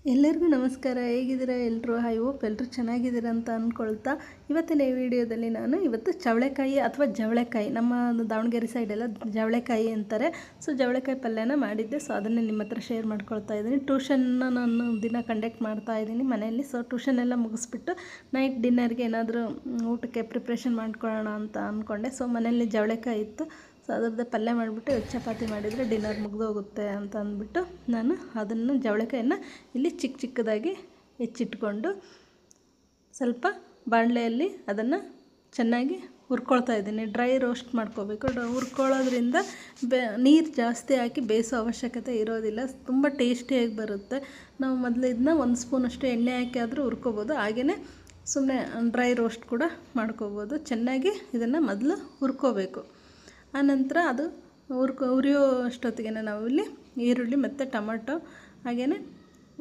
ಎಲ್ಲರಿಗೂ ನಮಸ್ಕಾರ. ಹೇಗಿದ್ದೀರಾ ಎಲ್ಲರೂ? ಐ ಹೋಪ್ ಎಲ್ಲರೂ ಚೆನ್ನಾಗಿದ್ದೀರಾ ಅಂತ ಅಂದ್ಕೊಳ್ತಾ ಇವತ್ತಿನ ಈ ವಿಡಿಯೋದಲ್ಲಿ ನಾನು ಚವಳೆಕಾಯಿ ಅಥವಾ ಜವಳೆಕಾಯಿ, ನಮ್ಮ ದಾವಣಗೆರೆ ಸೈಡೆಲ್ಲ ಜವಳೆಕಾಯಿ ಅಂತಾರೆ. ಸೊ ಜವಳೆಕಾಯಿ ಪಲ್ಯನ ಮಾಡಿದ್ದೆ. ಸೊ ಅದನ್ನೇ ನಿಮ್ಮ ಹತ್ರ ಶೇರ್ ಮಾಡ್ಕೊಳ್ತಾ ಇದ್ದೀನಿ. ಟ್ಯೂಷನ್ನ ನಾನು ದಿನ ಕಂಡಕ್ಟ್ ಮಾಡ್ತಾ ಇದ್ದೀನಿ ಮನೆಯಲ್ಲಿ. ಸೊ ಟ್ಯೂಷನ್ ಎಲ್ಲ ಮುಗಿಸ್ಬಿಟ್ಟು ನೈಟ್ ಡಿನ್ನರ್ಗೆ ಏನಾದರೂ ಊಟಕ್ಕೆ ಪ್ರಿಪ್ರೇಷನ್ ಮಾಡ್ಕೊಳ್ಳೋಣ ಅಂತ ಅಂದ್ಕೊಂಡೆ. ಸೊ ಮನೆಯಲ್ಲಿ ಜವಳೆಕಾಯಿ ಇತ್ತು. ಸೊ ಅದರದ್ದೇ ಪಲ್ಯ ಮಾಡಿಬಿಟ್ಟು ಚಪಾತಿ ಮಾಡಿದರೆ ಡಿನ್ನರ್ ಮುಗಿದೋಗುತ್ತೆ ಅಂತ ಅಂದ್ಬಿಟ್ಟು ನಾನು ಅದನ್ನು ಜವಳೆಕಾಯನ್ನು ಇಲ್ಲಿ ಚಿಕ್ಕದಾಗಿ ಹೆಚ್ಚಿಟ್ಕೊಂಡು ಸ್ವಲ್ಪ ಬಾಣಲೆಯಲ್ಲಿ ಅದನ್ನು ಚೆನ್ನಾಗಿ ಹುರ್ಕೊಳ್ತಾ ಇದ್ದೀನಿ. ಡ್ರೈ ರೋಸ್ಟ್ ಮಾಡ್ಕೋಬೇಕು. ಹುರ್ಕೊಳ್ಳೋದ್ರಿಂದ ನೀರು ಜಾಸ್ತಿ ಹಾಕಿ ಬೇಯಿಸೋ ಅವಶ್ಯಕತೆ ಇರೋದಿಲ್ಲ. ತುಂಬ ಟೇಸ್ಟಿಯಾಗಿ ಬರುತ್ತೆ. ನಾವು ಮೊದಲು ಇದನ್ನ 1 ಸ್ಪೂನಷ್ಟು ಎಣ್ಣೆ ಹಾಕಿ ಆದರೂ ಹುರ್ಕೋಬೋದು. ಹಾಗೆಯೇ ಸುಮ್ಮನೆ ಡ್ರೈ ರೋಸ್ಟ್ ಕೂಡ ಮಾಡ್ಕೋಬೋದು. ಚೆನ್ನಾಗಿ ಇದನ್ನು ಮೊದಲು ಹುರ್ಕೋಬೇಕು. ಆನಂತರ ಅದು ಉರಿಯೋ ಅಷ್ಟೊತ್ತಿಗೆ ನಾವು ಇಲ್ಲಿ ಈರುಳ್ಳಿ ಮತ್ತು ಟೊಮಟೊ ಹಾಗೆಯೇ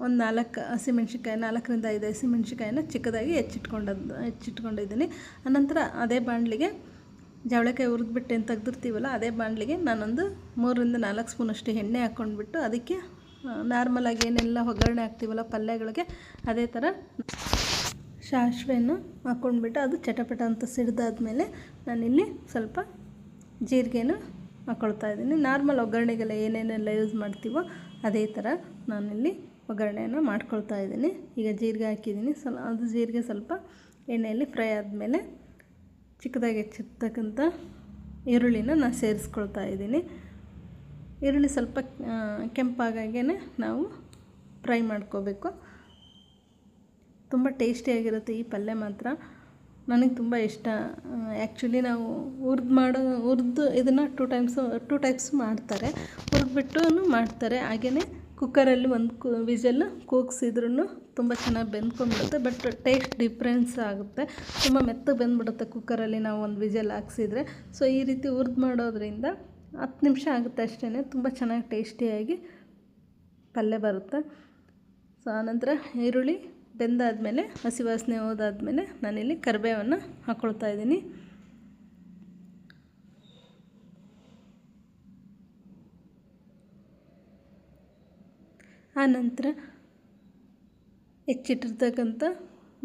ಒಂದು 4 ಹಸಿಮೆಣ್ಸಿಕಾಯಿ, 4ರಿಂದ 5 ಹಸಿಮೆಣ್ಸಿಕಾಯಿನ ಚಿಕ್ಕದಾಗಿ ಹೆಚ್ಚಿಟ್ಕೊಂಡಿದ್ದೀನಿ. ಆನಂತರ ಅದೇ ಬಾಣಲಿಗೆ ಜವಳೆಕಾಯಿ ಹುರಿದ್ಬಿಟ್ಟು ಏನು ತೆಗ್ದಿರ್ತೀವಲ್ಲ, ಅದೇ ಬಾಣಲಿಗೆ ನಾನೊಂದು 3ರಿಂದ 4 ಸ್ಪೂನಷ್ಟು ಎಣ್ಣೆ ಹಾಕ್ಕೊಂಡ್ಬಿಟ್ಟು ಅದಕ್ಕೆ ನಾರ್ಮಲಾಗಿ ಏನೆಲ್ಲ ಒಗ್ಗರಣೆ ಹಾಕ್ತೀವಲ್ಲ ಪಲ್ಯಗಳಿಗೆ, ಅದೇ ಥರ ಸಾಸಿವೆಯನ್ನು ಹಾಕ್ಕೊಂಡ್ಬಿಟ್ಟು ಅದು ಚಟಪಟ ಅಂತ ಸಿಡ್ದಾದ್ಮೇಲೆ ನಾನಿಲ್ಲಿ ಸ್ವಲ್ಪ ಜೀರಿಗೆನೂ ಹಾಕ್ಕೊಳ್ತಾ ಇದ್ದೀನಿ. ನಾರ್ಮಲ್ ಒಗ್ಗರಣೆಗೆಲ್ಲ ಏನೇನೆಲ್ಲ ಯೂಸ್ ಮಾಡ್ತೀವೋ ಅದೇ ಥರ ನಾನಿಲ್ಲಿ ಒಗ್ಗರಣೆಯನ್ನು ಮಾಡ್ಕೊಳ್ತಾ ಇದ್ದೀನಿ. ಈಗ ಜೀರಿಗೆ ಹಾಕಿದ್ದೀನಿ. ಅದು ಜೀರಿಗೆ ಸ್ವಲ್ಪ ಎಣ್ಣೆಯಲ್ಲಿ ಫ್ರೈ ಆದಮೇಲೆ ಚಿಕ್ಕದಾಗಿ ಹೆಚ್ಚಿರ್ತಕ್ಕಂಥ ಈರುಳ್ಳಿನ ನಾನು ಸೇರಿಸ್ಕೊಳ್ತಾ ಇದ್ದೀನಿ. ಈರುಳ್ಳಿ ಸ್ವಲ್ಪ ಕೆಂಪಾಗೇ ನಾವು ಫ್ರೈ ಮಾಡ್ಕೋಬೇಕು. ತುಂಬ ಟೇಸ್ಟಿಯಾಗಿರುತ್ತೆ ಈ ಪಲ್ಯ ಮಾತ್ರ. ನನಗೆ ತುಂಬ ಇಷ್ಟ. ಆ್ಯಕ್ಚುಲಿ ನಾವು ಹುರಿದು ಇದನ್ನು 2 ಟೈಪ್ಸ್ ಮಾಡ್ತಾರೆ. ಹುರಿದ್ಬಿಟ್ಟು ಮಾಡ್ತಾರೆ. ಹಾಗೆಯೇ ಕುಕ್ಕರಲ್ಲಿ ಒಂದು ವಿಷಲ್ ಕೂಗಿಸಿದ್ರೂ ತುಂಬ ಚೆನ್ನಾಗಿ ಬೆಂದ್ಕೊಂಡ್ಬಿಡುತ್ತೆ. ಬಟ್ ಟೇಸ್ಟ್ ಡಿಫ್ರೆನ್ಸ್ ಆಗುತ್ತೆ. ತುಂಬ ಮೆತ್ತಗೆ ಬೆಂದ್ಬಿಡುತ್ತೆ ಕುಕ್ಕರಲ್ಲಿ ನಾವು ಒಂದು ವಿಷಲ್ ಹಾಕ್ಸಿದ್ರೆ. ಸೊ ಈ ರೀತಿ ಹುರಿದು ಮಾಡೋದ್ರಿಂದ 10 ನಿಮಿಷ ಆಗುತ್ತೆ ಅಷ್ಟೇ. ತುಂಬ ಚೆನ್ನಾಗಿ ಟೇಸ್ಟಿಯಾಗಿ ಪಲ್ಯ ಬರುತ್ತೆ. ಸೊ ಆನಂತರ ಈರುಳ್ಳಿ ಬೆಂದಾದಮೇಲೆ, ಹಸಿ ವಾಸನೆ ಹೋದಾದ್ಮೇಲೆ ನಾನಿಲ್ಲಿ ಕರಿಬೇವನ್ನು ಹಾಕ್ಕೊಳ್ತಾ ಇದ್ದೀನಿ. ಆನಂತರ ಹೆಚ್ಚಿಟ್ಟಿರ್ತಕ್ಕಂಥ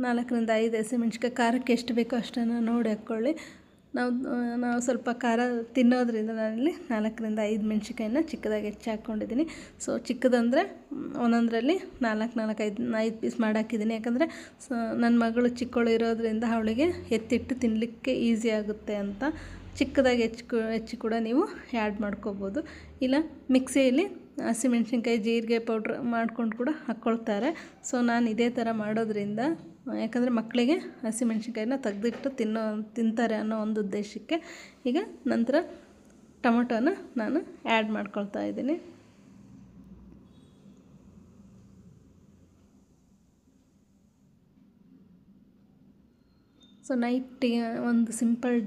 4ರಿಂದ 5 ಹಸಿಮೆಣ್ಸಿಕಾಯಿ, ಖಾರಕ್ಕೆ ಎಷ್ಟು ಬೇಕೋ ಅಷ್ಟನ್ನು ನೋಡಿ ಹಾಕ್ಕೊಳ್ಳಿ. ನಾವು ಸ್ವಲ್ಪ ಖಾರ ತಿನ್ನೋದ್ರಿಂದ ನಾನಿಲ್ಲಿ 4ರಿಂದ 5 ಮೆಣ್ಸಿಕಾಯಿನ ಚಿಕ್ಕದಾಗಿ ಹೆಚ್ಚಿ ಹಾಕ್ಕೊಂಡಿದ್ದೀನಿ. ಸೊ ಚಿಕ್ಕದಂದರೆ ಒಂದೊಂದರಲ್ಲಿ 4-5 ಪೀಸ್ ಮಾಡಿ ಹಾಕಿದ್ದೀನಿ. ಯಾಕಂದರೆ ನನ್ನ ಮಗಳು ಚಿಕ್ಕವಳು ಇರೋದ್ರಿಂದ ಅವಳಿಗೆ ಎತ್ತಿಟ್ಟು ತಿನ್ನಲಿಕ್ಕೆ ಈಸಿ ಆಗುತ್ತೆ ಅಂತ ಚಿಕ್ಕದಾಗಿ ಹೆಚ್ಚಿ ಕೂಡ ನೀವು ಆ್ಯಡ್ ಮಾಡ್ಕೋಬೋದು. ಇಲ್ಲ ಮಿಕ್ಸಿಯಲ್ಲಿ ಹಸಿಮೆಣ್ಸಿನ್ಕಾಯಿ ಜೀರಿಗೆ ಪೌಡ್ರ್ ಮಾಡ್ಕೊಂಡು ಕೂಡ ಹಾಕ್ಕೊಳ್ತಾರೆ. ಸೊ ನಾನು ಇದೇ ಥರ ಮಾಡೋದ್ರಿಂದ, ಯಾಕಂದರೆ ಮಕ್ಕಳಿಗೆ ಹಸಿಮೆಣ್ಸಿನ್ಕಾಯಿನ ತೆಗೆದಿಟ್ಟು ತಿಂತಾರೆ ಅನ್ನೋ ಒಂದು ಉದ್ದೇಶಕ್ಕೆ. ಈಗ ನಂತರ ಟೊಮೊಟೊನ ನಾನು ಆ್ಯಡ್ ಮಾಡ್ಕೊಳ್ತಾ ಇದ್ದೀನಿ. ಸೊ ನೈಟಿಗೆ ಒಂದು ಸಿಂಪಲಾಗಿ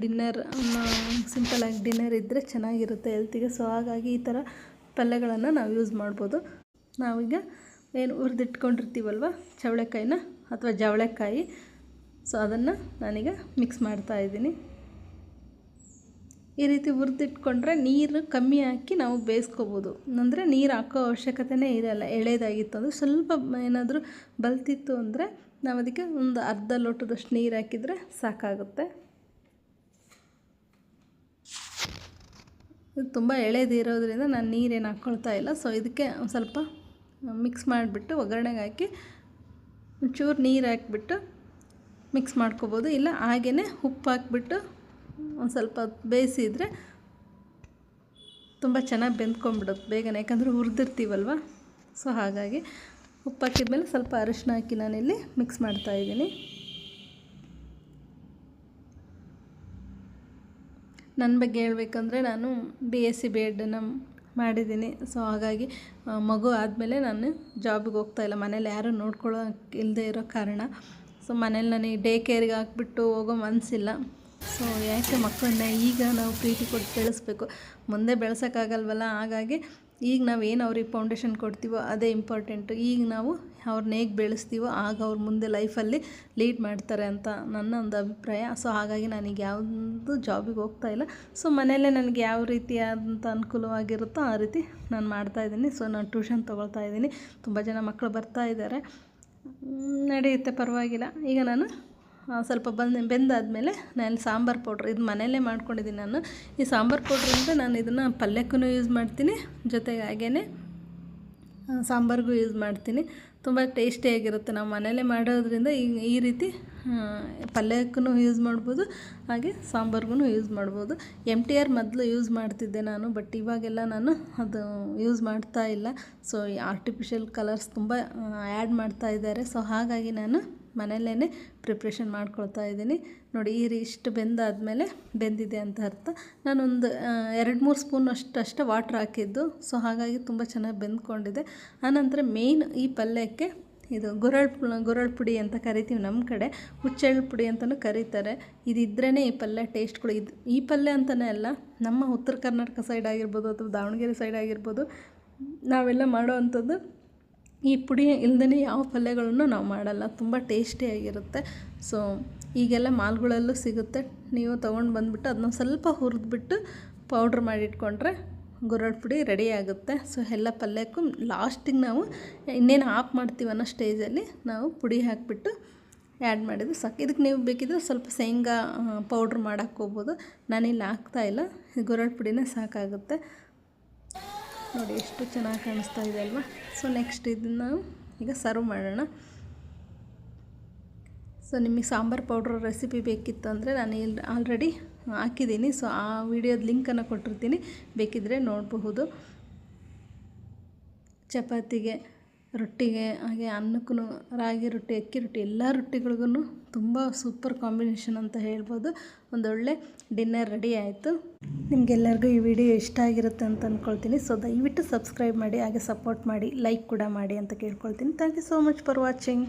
ಡಿನ್ನರ್ ಇದ್ದರೆ ಚೆನ್ನಾಗಿರುತ್ತೆ ಹೆಲ್ತಿಗೆ. ಸೊ ಹಾಗಾಗಿ ಈ ಥರ ಪಲ್ಯಗಳನ್ನು ನಾವು ಯೂಸ್ ಮಾಡ್ಬೋದು. ನಾವೀಗ ಏನು ಹುರಿದಿಟ್ಕೊಂಡಿರ್ತೀವಲ್ವ ಚವಳೆಕಾಯಿನ ಅಥವಾ ಜವಳೆಕಾಯಿ, ಸೊ ಅದನ್ನು ನಾನೀಗ ಮಿಕ್ಸ್ ಮಾಡ್ತಾಯಿದ್ದೀನಿ. ಈ ರೀತಿ ಹುರಿದಿಟ್ಕೊಂಡ್ರೆ ನೀರು ಕಮ್ಮಿ ಹಾಕಿ ನಾವು ಬೇಯಿಸ್ಕೋಬೋದು. ಅಂದರೆ ನೀರು ಹಾಕೋ ಅವಶ್ಯಕತೆಯೇ ಇರೋಲ್ಲ. ಎಳೆದಾಗಿತ್ತು ಅಂದರೆ ಸ್ವಲ್ಪ ಏನಾದರೂ ಬಲ್ತಿತ್ತು ಅಂದರೆ ನಾವು ಅದಕ್ಕೆ ಒಂದು ಅರ್ಧ ಲೋಟದಷ್ಟು ನೀರು ಹಾಕಿದರೆ ಸಾಕಾಗುತ್ತೆ. ಇದು ತುಂಬ ಎಳೆದಿರೋದ್ರಿಂದ ನಾನು ನೀರೇನು ಹಾಕ್ಕೊಳ್ತಾ ಇಲ್ಲ. ಸೊ ಇದಕ್ಕೆ ಒಂದು ಸ್ವಲ್ಪ ಮಿಕ್ಸ್ ಮಾಡಿಬಿಟ್ಟು ಒಗ್ಗರಣೆಗೆ ಹಾಕಿ ಒಂಚೂರು ನೀರು ಹಾಕಿಬಿಟ್ಟು ಮಿಕ್ಸ್ ಮಾಡ್ಕೋಬೋದು. ಇಲ್ಲ ಹಾಗೆಯೇ ಉಪ್ಪು ಹಾಕ್ಬಿಟ್ಟು ಒಂದು ಸ್ವಲ್ಪ ಬೇಯಿಸಿದರೆ ತುಂಬ ಚೆನ್ನಾಗಿ ಬೆಂದ್ಕೊಂಡ್ಬಿಡುತ್ತೆ ಬೇಗನೆ, ಯಾಕಂದರೆ ಹುರಿದಿರ್ತೀವಲ್ವ. ಸೊ ಹಾಗಾಗಿ ಉಪ್ಪು ಹಾಕಿದ್ಮೇಲೆ ಸ್ವಲ್ಪ ಅರಿಶಿನ ಹಾಕಿ ನಾನಿಲ್ಲಿ ಮಿಕ್ಸ್ ಮಾಡ್ತಾಯಿದ್ದೀನಿ. ನನ್ನ ಬಗ್ಗೆ ಹೇಳಬೇಕಂದ್ರೆ ನಾನು BSc B.Ed ಮಾಡಿದ್ದೀನಿ. ಸೊ ಹಾಗಾಗಿ ಮಗು ಆದಮೇಲೆ ನಾನು ಜಾಬಿಗೆ ಹೋಗ್ತಾಯಿಲ್ಲ. ಮನೇಲಿ ಯಾರೂ ನೋಡ್ಕೊಳ್ಳೋಕೆ ಇಲ್ಲದೆ ಇರೋ ಕಾರಣ. ಸೊ ಮನೇಲಿ ನನಗೆ ಡೇ ಕೇರಿಗೆ ಹಾಕ್ಬಿಟ್ಟು ಹೋಗೋ ಮನಸ್ಸಿಲ್ಲ. ಸೊ ಯಾಕೆ ಮಕ್ಕಳನ್ನ ಈಗ ನಾವು ಪ್ರೀತಿ ಕೊಟ್ಟು ಬೆಳೆಸ್ಬೇಕು, ಮುಂದೆ ಬೆಳೆಸೋಕ್ಕಾಗಲ್ವಲ್ಲ. ಹಾಗಾಗಿ ಈಗ ನಾವೇನು ಅವ್ರಿಗೆ ಫೌಂಡೇಶನ್ ಕೊಡ್ತೀವೋ ಅದೇ ಇಂಪಾರ್ಟೆಂಟು. ಈಗ ನಾವು ಅವ್ರನ್ನ ಹೇಗೆ ಬೆಳೆಸ್ತೀವೋ ಆಗ ಅವ್ರು ಮುಂದೆ ಲೈಫಲ್ಲಿ ಲೀಡ್ ಮಾಡ್ತಾರೆ ಅಂತ ನನ್ನ ಒಂದು ಅಭಿಪ್ರಾಯ. ಸೊ ಹಾಗಾಗಿ ನಾನೀಗ ಯಾವುದು ಜಾಬಿಗೆ ಹೋಗ್ತಾಯಿಲ್ಲ. ಸೊ ಮನೆಯಲ್ಲೇ ನನಗೆ ಯಾವ ರೀತಿಯಾದಂಥ ಅನುಕೂಲವಾಗಿರುತ್ತೋ ಆ ರೀತಿ ನಾನು ಮಾಡ್ತಾಯಿದ್ದೀನಿ. ಸೊ ನಾನು ಟ್ಯೂಷನ್ ತೊಗೊಳ್ತಾ ಇದ್ದೀನಿ. ತುಂಬ ಜನ ಮಕ್ಕಳು ಬರ್ತಾ ಇದ್ದಾರೆ, ನಡೆಯುತ್ತೆ, ಪರವಾಗಿಲ್ಲ. ಈಗ ನಾನು ಸ್ವಲ್ಪ ಬೆಂದಾದಮೇಲೆ ನಾನು ಸಾಂಬಾರು ಪೌಡ್ರ್ ಇದು ಮನೆಯಲ್ಲೇ ಮಾಡ್ಕೊಂಡಿದ್ದೀನಿ ನಾನು. ಈ ಸಾಂಬಾರು ಪೌಡ್ರಿಂದ ನಾನು ಇದನ್ನು ಪಲ್ಯಕ್ಕೂ ಯೂಸ್ ಮಾಡ್ತೀನಿ, ಜೊತೆಗೆ ಹಾಗೇ ಸಾಂಬಾರಿಗೂ ಯೂಸ್ ಮಾಡ್ತೀನಿ. ತುಂಬ ಟೇಸ್ಟಿಯಾಗಿರುತ್ತೆ. ನಾವು ಮನೆಯಲ್ಲೇ ಮಾಡೋದ್ರಿಂದ ಈ ರೀತಿ ಪಲ್ಯಕ್ಕೂ ಯೂಸ್ ಮಾಡ್ಬೋದು, ಹಾಗೆ ಸಾಂಬಾರಿಗೂ ಯೂಸ್ ಮಾಡ್ಬೋದು. MTR ಮೊದಲು ಯೂಸ್ ಮಾಡ್ತಿದ್ದೆ ನಾನು, ಬಟ್ ಇವಾಗೆಲ್ಲ ನಾನು ಅದು ಯೂಸ್ ಮಾಡ್ತಾ ಇಲ್ಲ. ಸೊ ಈ ಆರ್ಟಿಫಿಷಿಯಲ್ ಕಲರ್ಸ್ ತುಂಬ ಆ್ಯಡ್ ಮಾಡ್ತಾ ಇದ್ದಾರೆ. ಸೊ ಹಾಗಾಗಿ ನಾನು ಮನೆಯಲ್ಲೇ ಪ್ರಿಪ್ರೇಷನ್ ಮಾಡ್ಕೊಳ್ತಾ ಇದ್ದೀನಿ. ನೋಡಿ ಇಷ್ಟು ಬೆಂದಾದಮೇಲೆ ಬೆಂದಿದೆ ಅಂತ ಅರ್ಥ. ನಾನೊಂದು 2-3 ಸ್ಪೂನ್ ಅಷ್ಟೇ ವಾಟ್ರ್ ಹಾಕಿದ್ದು. ಸೊ ಹಾಗಾಗಿ ತುಂಬ ಚೆನ್ನಾಗಿ ಬೆಂದ್ಕೊಂಡಿದೆ. ಆನಂತರ ಮೇಯ್ನ್ ಈ ಪಲ್ಯಕ್ಕೆ ಇದು ಗುರಳ್ ಪುಡಿ ಅಂತ ಕರಿತೀವಿ ನಮ್ಮ ಕಡೆ, ಹುಚ್ಚೆಳ್ಳು ಪುಡಿ ಅಂತಲೂ ಕರೀತಾರೆ. ಇದಿದ್ರೇ ಈ ಪಲ್ಯ ಟೇಸ್ಟ್ಗಳು. ಈ ಪಲ್ಯ ಅಂತಲೇ ಅಲ್ಲ, ನಮ್ಮ ಉತ್ತರ ಕರ್ನಾಟಕ ಸೈಡ್ ಆಗಿರ್ಬೋದು ಅಥವಾ ದಾವಣಗೆರೆ ಸೈಡ್ ಆಗಿರ್ಬೋದು, ನಾವೆಲ್ಲ ಮಾಡೋ ಅಂಥದ್ದು ಈ ಪುಡಿ ಇಲ್ಲದೇ ಯಾವ ಪಲ್ಯಗಳನ್ನು ನಾವು ಮಾಡಲ್ಲ. ತುಂಬ ಟೇಸ್ಟಿಯಾಗಿರುತ್ತೆ. ಸೊ ಈಗೆಲ್ಲ ಮಾಲ್ಗಳಲ್ಲೂ ಸಿಗುತ್ತೆ, ನೀವು ತೊಗೊಂಡು ಬಂದುಬಿಟ್ಟು ಅದನ್ನ ಸ್ವಲ್ಪ ಹುರಿದ್ಬಿಟ್ಟು ಪೌಡ್ರ್ ಮಾಡಿಟ್ಕೊಂಡ್ರೆ ಗುರಳ್ ಪುಡಿ ರೆಡಿ ಆಗುತ್ತೆ. ಸೊ ಎಲ್ಲ ಪಲ್ಯಕ್ಕೂ ಲಾಸ್ಟಿಗೆ ನಾವು ಇನ್ನೇನು ಆಫ್ ಮಾಡ್ತೀವಿ ಅನ್ನೋ ಸ್ಟೇಜಲ್ಲಿ ನಾವು ಪುಡಿ ಹಾಕಿಬಿಟ್ಟು ಆ್ಯಡ್ ಮಾಡಿದ್ರೆ ಸಾಕು. ಇದಕ್ಕೆ ನೀವು ಬೇಕಿದ್ರೆ ಸ್ವಲ್ಪ ಶೇಂಗಾ ಪೌಡ್ರ್ ಮಾಡೋಕ್ಕೋಗ್ಬೋದು. ನಾನಿಲ್ಲಿ ಹಾಕ್ತಾಯಿಲ್ಲ, ಗುರಳ್ ಪುಡಿನೇ ಸಾಕಾಗುತ್ತೆ. ನೋಡಿ ಎಷ್ಟು ಚೆನ್ನಾಗಿ ಕಾಣಿಸ್ತಾ ಇದೆ ಅಲ್ವಾ. ಸೊ ನೆಕ್ಸ್ಟ್ ಇದನ್ನು ಈಗ ಸರ್ವ್ ಮಾಡೋಣ. ಸೊ ನಿಮಗೆ ಸಾಂಬಾರು ಪೌಡ್ರ್ ರೆಸಿಪಿ ಬೇಕಿತ್ತು ಅಂದರೆ ನಾನು ಇಲ್ಲಿ ಆಲ್ರೆಡಿ ಹಾಕಿದ್ದೀನಿ. ಸೊ ಆ ವಿಡಿಯೋದ ಲಿಂಕನ್ನು ಕೊಟ್ಟಿರ್ತೀನಿ, ಬೇಕಿದ್ದರೆ ನೋಡಬಹುದು. ಚಪಾತಿಗೆ, ರೊಟ್ಟಿಗೆ, ಹಾಗೆ ಅನ್ನಕ್ಕೂ, ರಾಗಿ ರೊಟ್ಟಿ, ಅಕ್ಕಿ ರೊಟ್ಟಿ, ಎಲ್ಲ ರೊಟ್ಟಿಗಳಿಗೂ ತುಂಬ ಸೂಪರ್ ಕಾಂಬಿನೇಷನ್ ಅಂತ ಹೇಳ್ಬೋದು. ಒಂದೊಳ್ಳೆ ಡಿನ್ನರ್ ರೆಡಿ ಆಯಿತು. ನಿಮಗೆಲ್ಲರಿಗೂ ಈ ವಿಡಿಯೋ ಇಷ್ಟ ಆಗಿರುತ್ತೆ ಅಂತ ಅಂದ್ಕೊಳ್ತೀನಿ. ಸೊ ದಯವಿಟ್ಟು ಸಬ್ಸ್ಕ್ರೈಬ್ ಮಾಡಿ, ಹಾಗೆ ಸಪೋರ್ಟ್ ಮಾಡಿ, ಲೈಕ್ ಕೂಡ ಮಾಡಿ ಅಂತ ಕೇಳ್ಕೊಳ್ತೀನಿ. Thank you so much for watching.